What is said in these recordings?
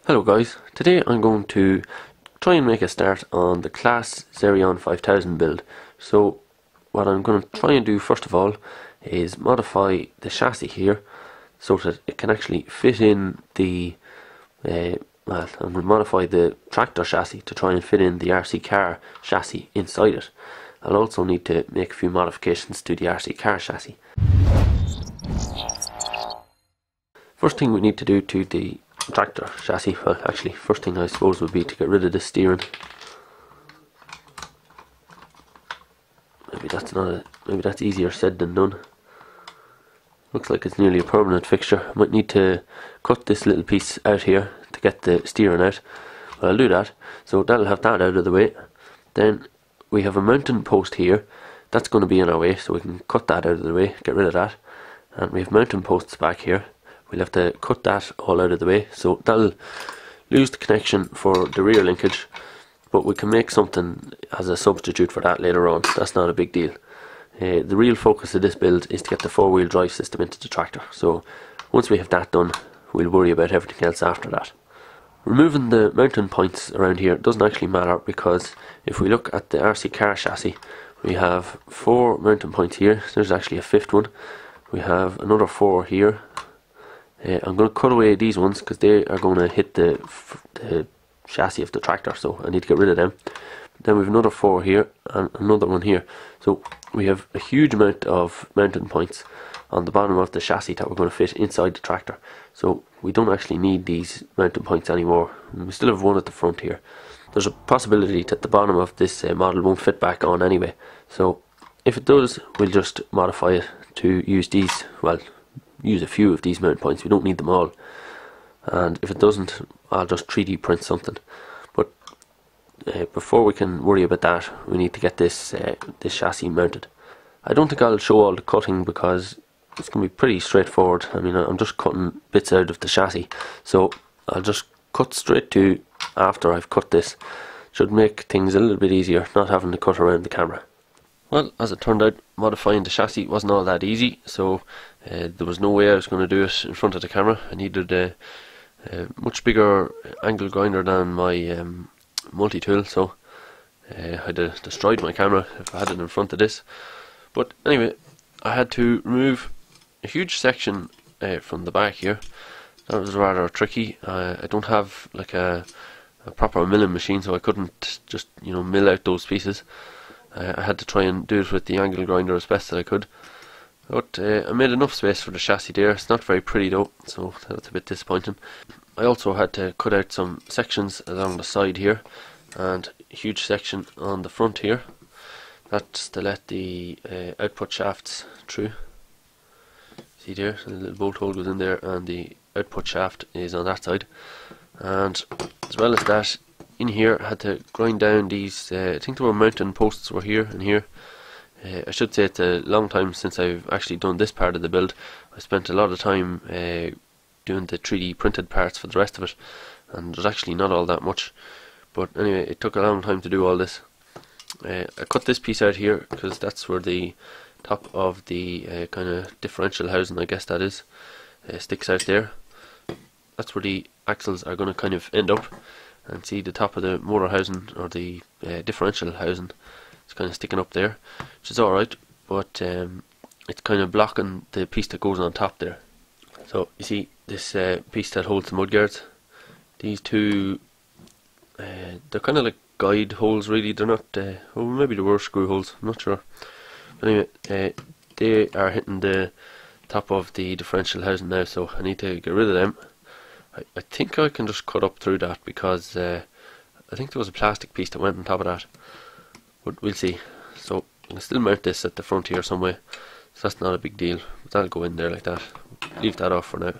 Hello guys, today I'm going to try and make a start on the Claas Xerion 5000 build. So what I'm going to try and do first of all is modify the chassis here so that it can actually fit in the I'm going to modify the tractor chassis to try and fit in the RC car chassis inside it. I'll also need to make a few modifications to the RC car chassis. First thing we need to do to the tractor chassis, well actually first thing I suppose would be to get rid of the steering. Maybe that's easier said than done. Looks like it's nearly a permanent fixture. I might need to cut this little piece out here to get the steering out. Well, I'll do that. So that'll have that out of the way. Then we have a mounting post here. That's going to be in our way, so we can cut that out of the way, get rid of that. And we have mounting posts back here. We'll have to cut that all out of the way, so that'll lose the connection for the rear linkage, but we can make something as a substitute for that later on. That's not a big deal. The real focus of this build is to get the four-wheel drive system into the tractor, so once we have that done, we'll worry about everything else after that. Removing the mounting points around here doesn't actually matter, because if we look at the RC car chassis, we have 4 mounting points here. There's actually a 5th one. We have another 4 here. I'm going to cut away these ones because they are going to hit the chassis of the tractor, so I need to get rid of them. Then we have another 4 here and another one here. So we have a huge amount of mounting points on the bottom of the chassis that we're going to fit inside the tractor. So we don't actually need these mounting points anymore. We still have one at the front here. There's a possibility that the bottom of this model won't fit back on anyway. So if it does, we'll just modify it to use these, well, use a few of these mount points. We don't need them all, and if it doesn't, I'll just 3D print something. But before we can worry about that, we need to get this chassis mounted. I don't think I'll show all the cutting because it's going to be pretty straightforward. I mean, I'm just cutting bits out of the chassis, so I'll just cut straight to after I've cut this. Should make things a little bit easier, not having to cut around the camera. Well, as it turned out, modifying the chassis wasn't all that easy, so there was no way I was going to do it in front of the camera. I needed a much bigger angle grinder than my multi-tool, so I had to destroy my camera if I had it in front of this. But anyway, I had to remove a huge section from the back here. That was rather tricky. I don't have like a proper milling machine, so I couldn't just mill out those pieces. I had to try and do it with the angle grinder as best that I could. But I made enough space for the chassis there. It's not very pretty though, so that's a bit disappointing. I also had to cut out some sections along the side here, and a huge section on the front here. That's to let the output shafts through. See there, the little bolt hole goes in there, and the output shaft is on that side. And as well as that, in here I had to grind down these, I think there were mounting posts were here and here. I should say it's a long time since I've actually done this part of the build. I spent a lot of time doing the 3D printed parts for the rest of it, and there's actually not all that much. But anyway, it took a long time to do all this. I cut this piece out here because that's where the top of the kind of differential housing, I guess that is, sticks out there. That's where the axles are going to kind of end up. And see the top of the motor housing, or the differential housing, it's kind of sticking up there, which is alright, but it's kind of blocking the piece that goes on top there. So you see this piece that holds the mudguards, these two, they're kind of like guide holes really. They're not, well, maybe they were screw holes, I'm not sure. But anyway, they are hitting the top of the differential housing now, so I need to get rid of them. I think I can just cut up through that, because I think there was a plastic piece that went on top of that, but we'll see. So I can still mount this at the front here some way, so that's not a big deal, but that'll go in there like that. Leave that off for now.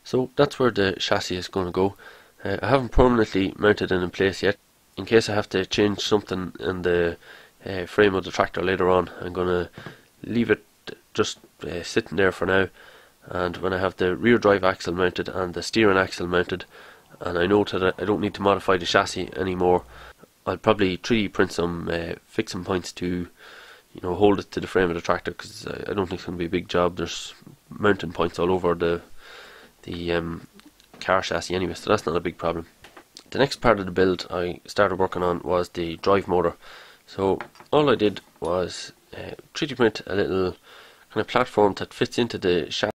So that's where the chassis is going to go. I haven't permanently mounted it in place yet. In case I have to change something in the frame of the tractor later on, I'm going to leave it just sitting there for now. And when I have the rear drive axle mounted and the steering axle mounted, and I know that I don't need to modify the chassis anymore, I'll probably 3D print some fixing points to hold it to the frame of the tractor, because I don't think it's going to be a big job. There's mounting points all over the car chassis anyway, so that's not a big problem. The next part of the build I started working on was the drive motor. So all I did was 3D print a little kind of platform that fits into the shaft